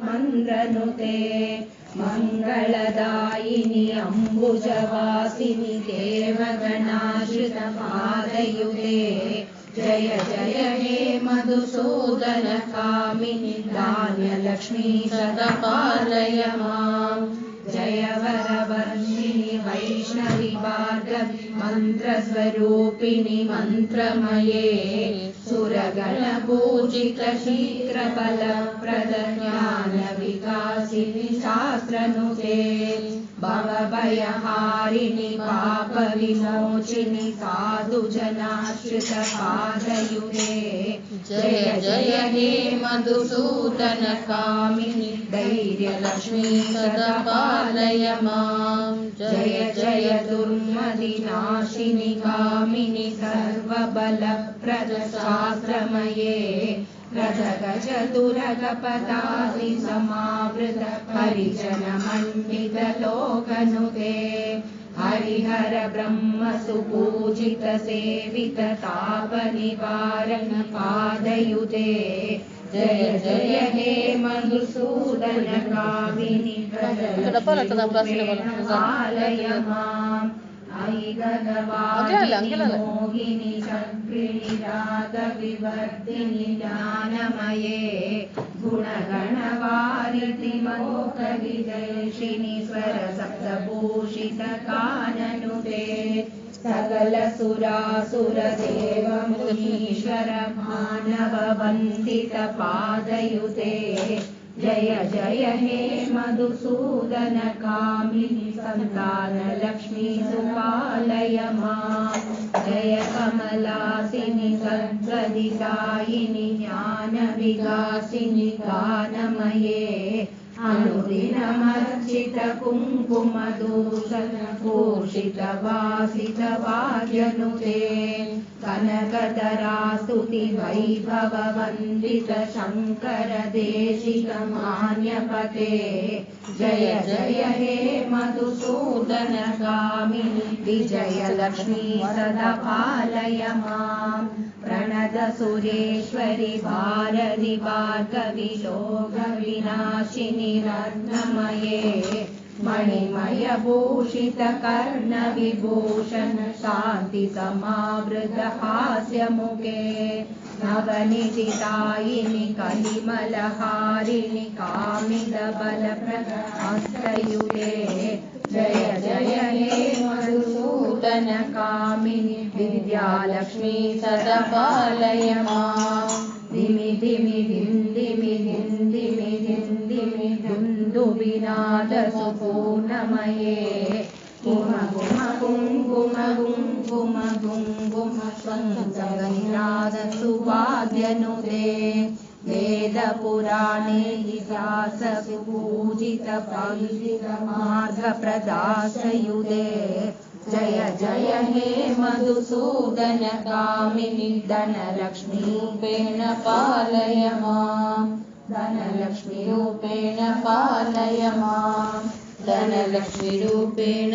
मन्द्रनुते मङ्गलदायिनि अम्बुजवासिनि देवगणाश्रितपादयुते जय जय हे मधुसूदन कामिनि धान्यलक्ष्मी सदा पालय माम् जय वरवर्षिणि वैष्णवि भार्गवि मन्त्रस्वरूपिणि मन्त्रमये सुरगणपूजित शीघ्रफलप्रद ज्ञानविकासिनि शास्त्रनुते भवभयहारिणि पापविमोचिनि साधुजनाश्रितपादयुते जय जय हे मधुसूदन कामिनि धैर्यलक्ष्मी सदा पालय माम् जय जय दुर्मतिनाशिनि कामिनि सर्वबलप्रद शास्त्रमये रथगजतुरगपदासि समावृत हरिजनमण्डितलोकनुते हरिहर ब्रह्म सुपूजित सेवित तापनिवारण पादयुते जय जय हे मधुसूदन कामिनि पालय माम् अयि गगवादिनि मोहिनि चक्रिणि रागविवर्धिनि ज्ञानमये गुणगणवारिधि मोहविजयिषिणि स्वरसप्तभूषित काननुते सकलसुरासुरदेव मुनीश्वर मानववन्दित पादयुते जय जय हे मधुसूदन कामिनि सन्तानलक्ष्मी सुपालय माम् जय कमलासिनि सद्गदितायिनि ज्ञानविकासिनि गानमये अनुदिनमर्चित कुङ्कुमदूषण भूषित वासित वाद्यनुते कनकधरास्तुति वैभव वन्दित शङ्कर देशिक मान्यपते जय जय हे मधुसूदन कामिनि विजयलक्ष्मी सदा पालय माम् प्रणत सुरेश्वरि भारति भार्गवि शोकविनाशिनि रत्नमये मणिमय भूषित कर्ण विभूषण शान्ति समावृत हास्यमुखे नवनिधितायिनि कलिमलहारिणि कामिद बलप्रद हस्तयुते जय जय हे मधुसूदन कामिनि विद्यालक्ष्मी सदा पालय माम् धिमि धिमि धिं धिमि धिं धिमि धिं धिमि दुन्दुभिनाद सुपूर्णमये गुम गुम कुङ्कुम कुङ्कुम कुङ्कुम शङ्खनिनाद सुवाद्यनुते वेदपुराणे इतिहास सुपूजित पंडित मार्गप्रदासयुते जय जय हे मधुसूदन कामिनि धनलक्ष्मीरूपेण पालय माम् धनलक्ष्मीरूपेण पालय माम् धनलक्ष्मीरूपेण